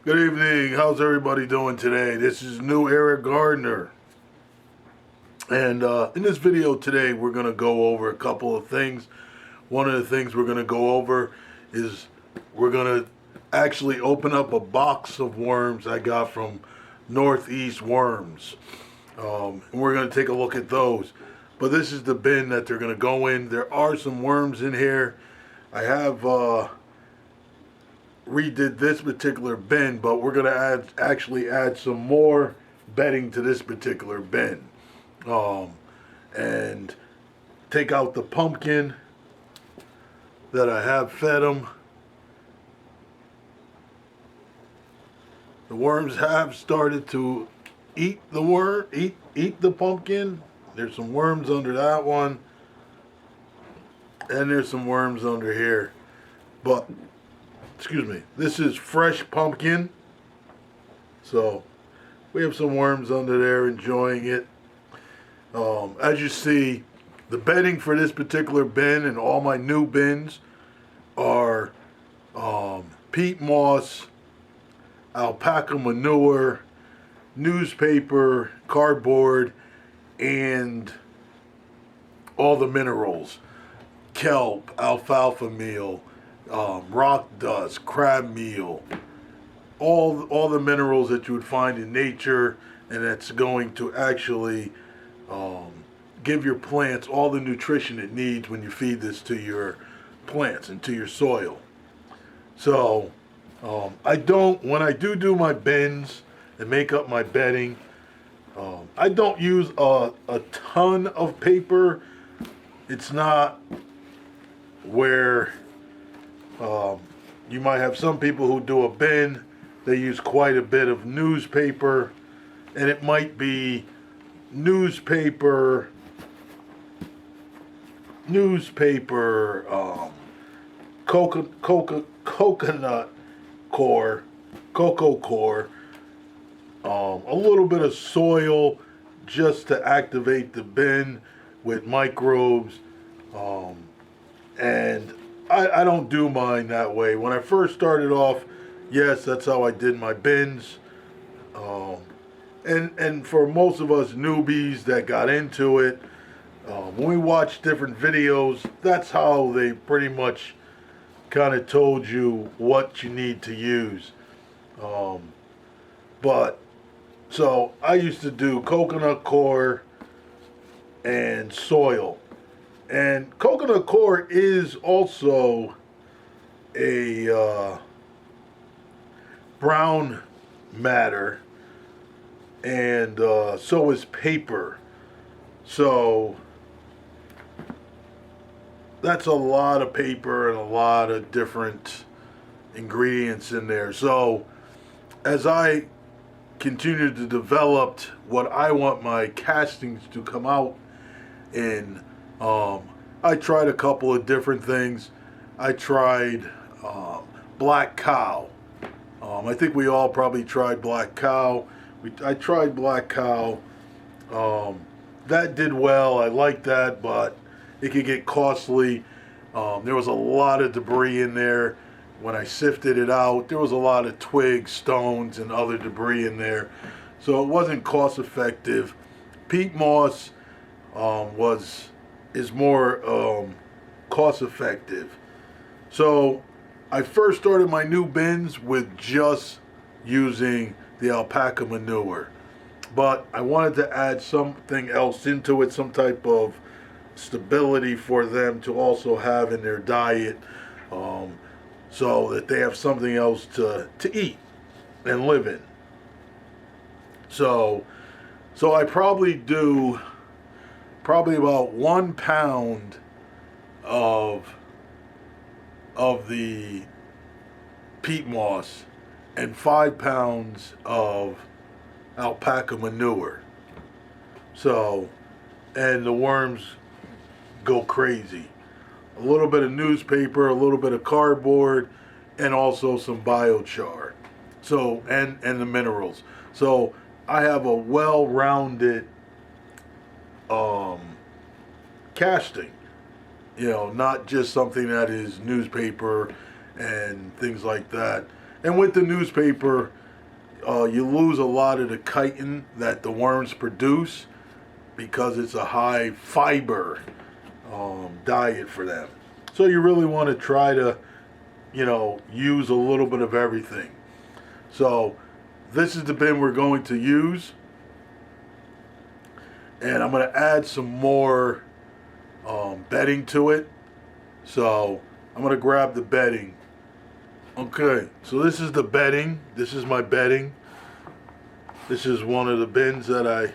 Good evening. How's everybody doing today? This is New Eric Gardner. And in this video today, we're going to go over a couple of things. One of the things we're going to go over is we're going to actually open up a box of worms I got from Northeast Worms. And we're going to take a look at those. But this is the bin that they're going to go in. There are some worms in here. I have redid this particular bin, but we're going to actually add some more bedding to this particular bin. And take out the pumpkin that I have fed them. The worms have started to eat the pumpkin. There's some worms under that one, and there's some worms under here. But excuse me, this is fresh pumpkin, so we have some worms under there enjoying it. As you see, the bedding for this particular bin and all my new bins are peat moss, alpaca manure, newspaper, cardboard, and all the minerals: kelp, alfalfa meal, rock dust, crab meal, all the minerals that you would find in nature, and that's going to actually give your plants all the nutrition it needs when you feed this to your plants and to your soil. So when I do my bins and make up my bedding, I don't use a ton of paper. It's not where you might have some people who do a bin, they use quite a bit of newspaper, and it might be newspaper, coconut core, cocoa core, a little bit of soil just to activate the bin with microbes, and I don't do mine that way. When I first started off, yes, that's how I did my bins. And for most of us newbies that got into it, when we watch different videos, that's how they pretty much kind of told you what you need to use. So I used to do coconut core and soil. And coconut core is also a brown matter, and so is paper. So that's a lot of paper and a lot of different ingredients in there. So as I continue to develop what I want my castings to come out in, I tried a couple of different things. I tried black cow. I think we all probably tried black cow. I tried black cow. That did well. I liked that, but it could get costly. There was a lot of debris in there. When I sifted it out, there was a lot of twigs, stones, and other debris in there. So it wasn't cost effective. Peat moss is more cost effective. So I first started my new bins with just using the alpaca manure, but I wanted to add something else into it, some type of stability for them to also have in their diet, so that they have something else to eat and live in. So I probably do about 1 pound of the peat moss and 5 pounds of alpaca manure. So, and the worms go crazy. A little bit of newspaper, a little bit of cardboard, and also some biochar. So, and the minerals. So I have a well-rounded casting. Not just something that is newspaper and things like that. And with the newspaper, you lose a lot of the chitin that the worms produce because it's a high fiber diet for them. So you really want to try to, use a little bit of everything. So this is the bin we're going to use. And I'm going to add some more bedding to it. So I'm going to grab the bedding. Okay, so this is the bedding. This is my bedding. This is one of the bins that I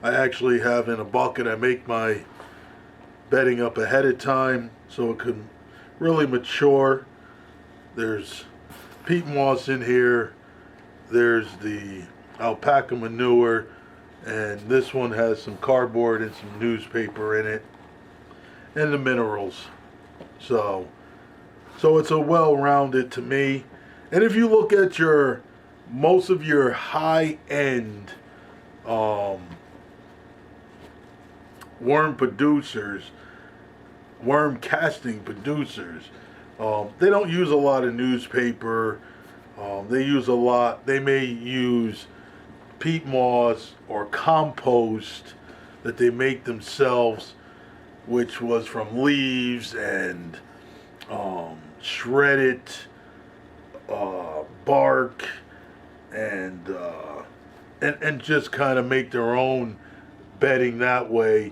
actually have in a bucket. I make my bedding up ahead of time so it can really mature. There's peat moss in here. There's the alpaca manure, and this one has some cardboard and some newspaper in it, and the minerals. So it's a well-rounded to me. And if you look at most of your high-end worm producers, worm casting producers, they don't use a lot of newspaper. They may use peat moss or compost that they make themselves, which was from leaves and shredded bark, and just kind of make their own bedding that way,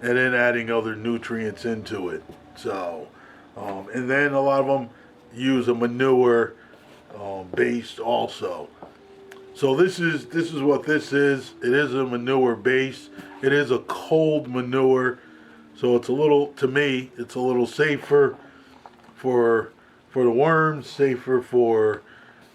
and then adding other nutrients into it. So, and then a lot of them use a manure based also. So this is what this is. It is a manure base. It is a cold manure, so it's a little safer for the worms, safer for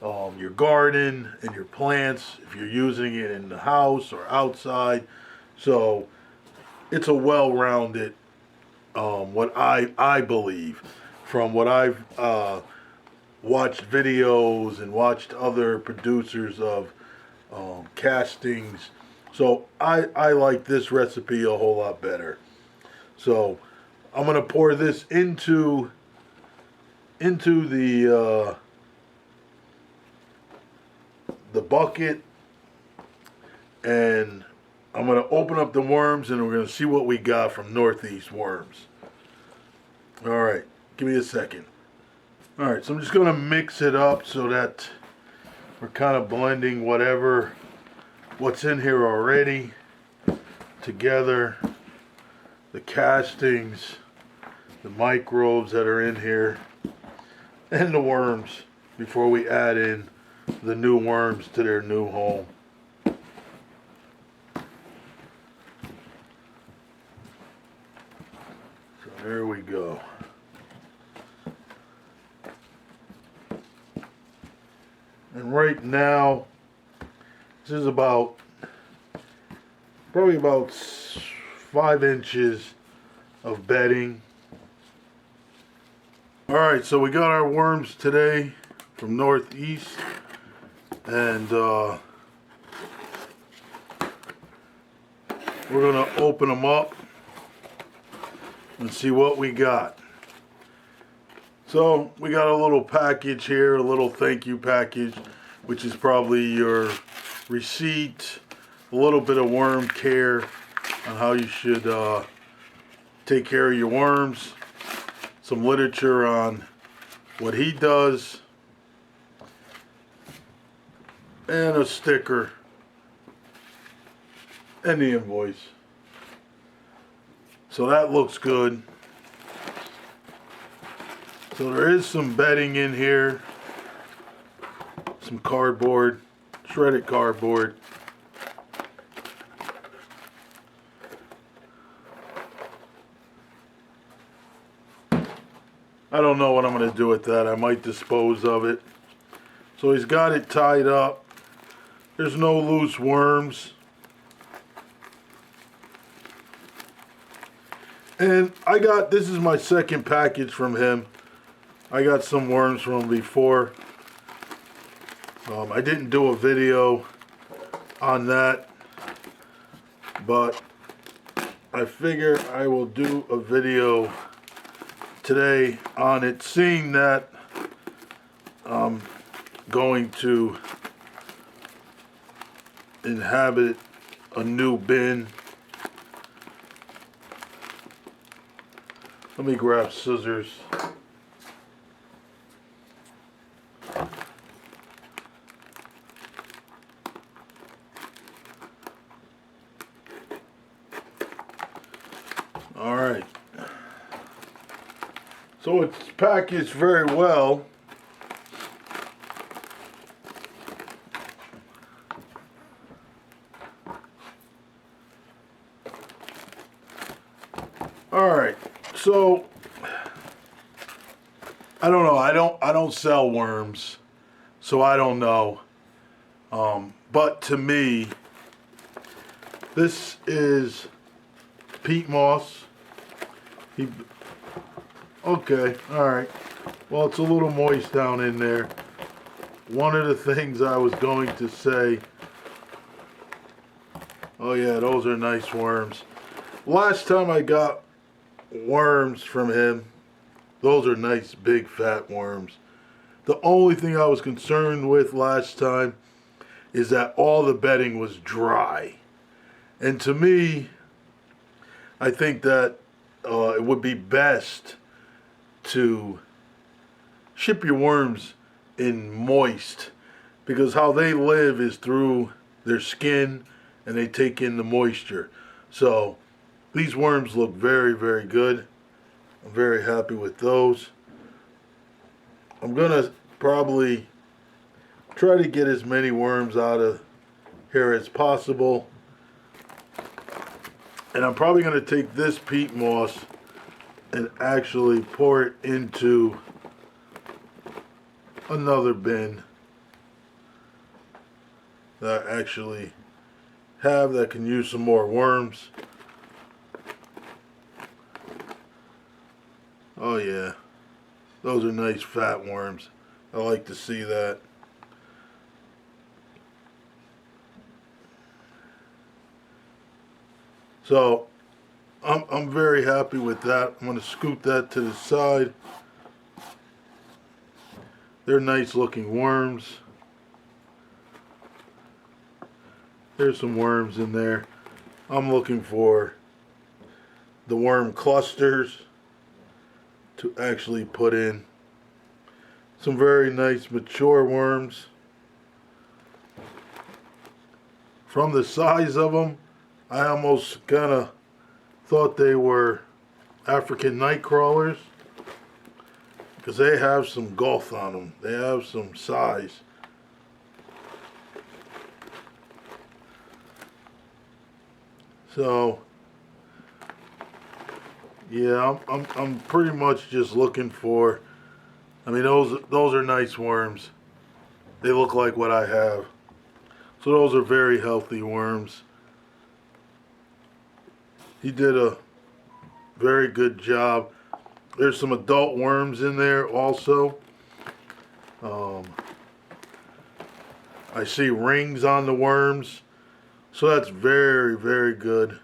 your garden and your plants if you're using it in the house or outside. So it's a well-rounded, what I believe, from what I've watched videos and watched other producers of castings. So I like this recipe a whole lot better. So I'm gonna pour this into the bucket, and I'm gonna open up the worms, and we're gonna see what we got from Northeast Worms. All right, give me a second. All right, so I'm just gonna mix it up so that we're kind of blending what's in here already together. The castings, the microbes that are in here, and the worms before we add in the new worms to their new home. So there we go. And right now, this is probably about 5 inches of bedding. All right, so we got our worms today from Northeast, and we're gonna open them up and see what we got. So we got a little package here, a little thank you package, which is probably your receipt, a little bit of worm care on how you should take care of your worms, some literature on what he does, and a sticker, and the invoice. So that looks good. So there is some bedding in here, some cardboard, shredded cardboard. I don't know what I'm going to do with that. I might dispose of it. So he's got it tied up. There's no loose worms. And this is my second package from him. I got some worms from him before. I didn't do a video on that, but I figure I will do a video today on it, seeing that going to inhabit a new bin. Let me grab scissors. All right. So it's packaged very well. All right. So I don't know. I don't sell worms, so I don't know. But to me, this is peat moss. Okay, all right. Well, it's a little moist down in there. One of the things I was going to say. Oh yeah, those are nice worms. Last time I got worms from him, those are nice big fat worms. The only thing I was concerned with last time is that all the bedding was dry. And to me, I think that it would be best to ship your worms in moist, because how they live is through their skin and they take in the moisture. So these worms look very, very good. I'm very happy with those. I'm gonna probably try to get as many worms out of here as possible. And I'm probably gonna take this peat moss and actually pour it into another bin that I actually have that can use some more worms. Oh yeah, those are nice fat worms. I like to see that. So I'm very happy with that. I'm going to scoop that to the side. They're nice looking worms. There's some worms in there. I'm looking for the worm clusters to actually put in. Some very nice mature worms. From the size of them, I almost kind of thought they were African night crawlers, because they have some gulf on them. They have some size. So yeah, I'm pretty much just looking for. I mean, those are nice worms. They look like what I have. So those are very healthy worms. He did a very good job. There's some adult worms in there also. I see rings on the worms, so that's very, very good.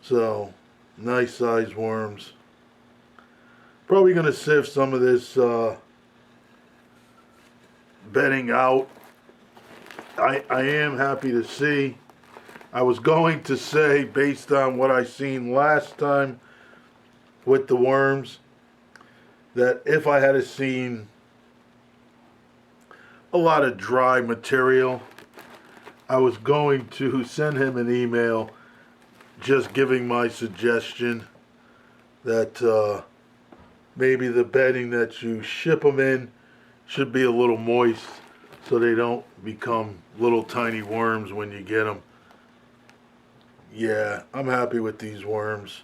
So nice size worms. Probably gonna sift some of this bedding out. I am happy to see. I was going to say, based on what I seen last time with the worms, that if I had seen a lot of dry material, I was going to send him an email just giving my suggestion that maybe the bedding that you ship them in should be a little moist so they don't become little tiny worms when you get them. Yeah, I'm happy with these worms.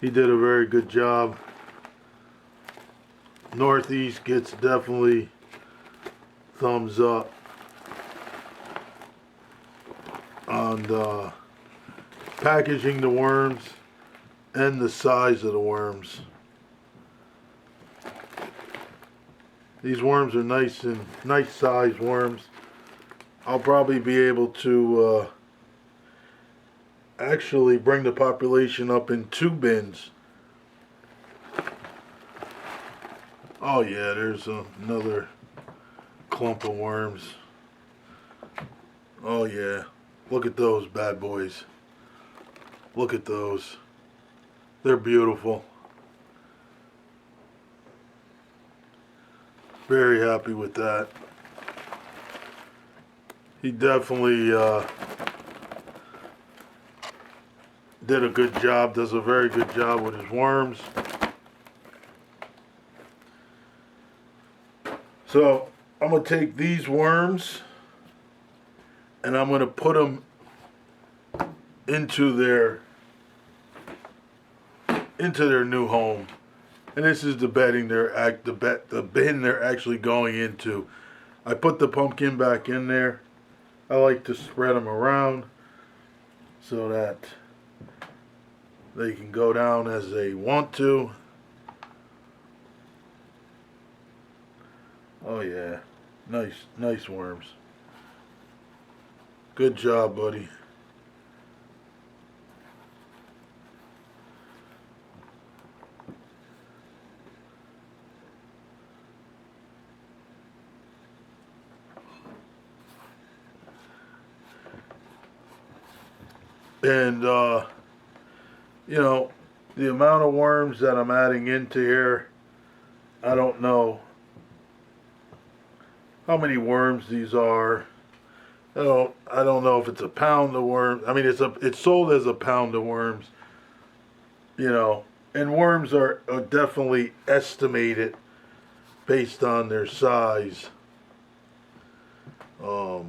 He did a very good job. Northeast gets definitely thumbs up on packaging the worms and the size of the worms. These worms are nice size worms. I'll probably be able to actually bring the population up in 2 bins. Oh yeah, there's another clump of worms. Oh yeah, look at those bad boys. Look at those. They're beautiful. Very happy with that. He definitely did a good job, does a very good job with his worms. So I'm going to take these worms and I'm going to put them into their new home. And this is the bedding the bin they're actually going into. I put the pumpkin back in there. I like to spread them around so that they can go down as they want to. Oh yeah, nice worms. Good job, buddy. And you know, the amount of worms that I'm adding into here, I don't know how many worms these are. I don't know if it's a pound of worms. I mean, it's sold as a pound of worms. You know, and worms are definitely estimated based on their size. Oh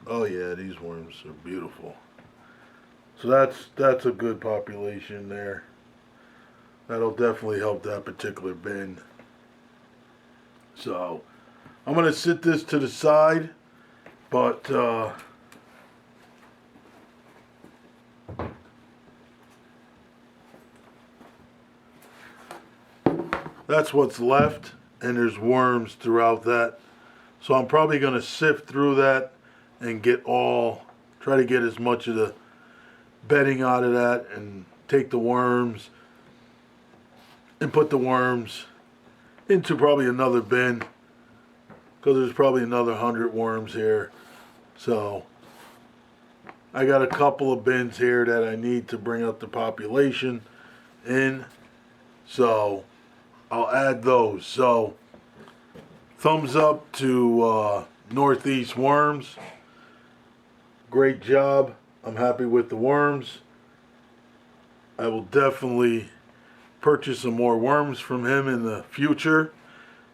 yeah, these worms are beautiful. So that's a good population there. That'll definitely help that particular bin. So I'm gonna sit this to the side, but that's what's left, and there's worms throughout that. So I'm probably gonna sift through that and try to get as much of the bedding out of that and take the worms and put the worms into probably another bin because there's probably another 100 worms here. So I got a couple of bins here that I need to bring up the population in. So I'll add those. So thumbs up to Northeast Worms. Great job. I'm happy with the worms. I will definitely purchase some more worms from him in the future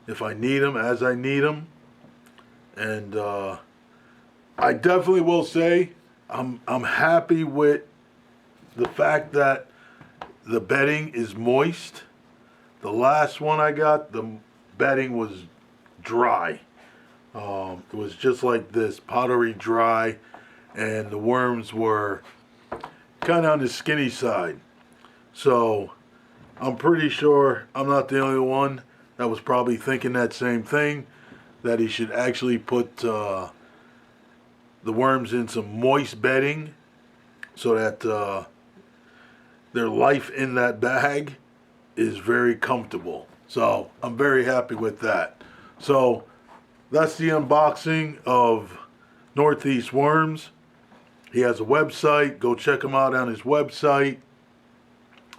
if I need them, as I need them. And I definitely will say I'm happy with the fact that the bedding is moist. The last one I got, the bedding was dry. It was just like this, powdery dry, and the worms were kind of on the skinny side. So I'm pretty sure I'm not the only one that was probably thinking that same thing, that he should actually put the worms in some moist bedding so that their life in that bag is very comfortable. So I'm very happy with that. So that's the unboxing of Northeast Worms. He has a website. Go check him out on his website.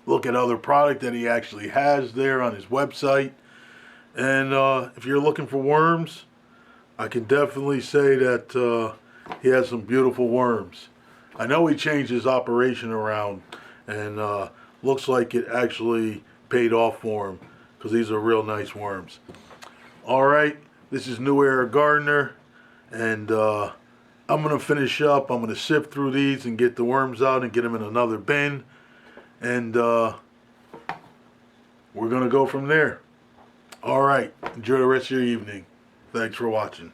Look at other product that he actually has there on his website. And if you're looking for worms, I can definitely say that he has some beautiful worms. I know he changed his operation around, and looks like it actually paid off for him because these are real nice worms. All right, this is New Era Gardener, and I'm going to finish up. I'm going to sift through these and get the worms out and get them in another bin. And we're going to go from there. All right. Enjoy the rest of your evening. Thanks for watching.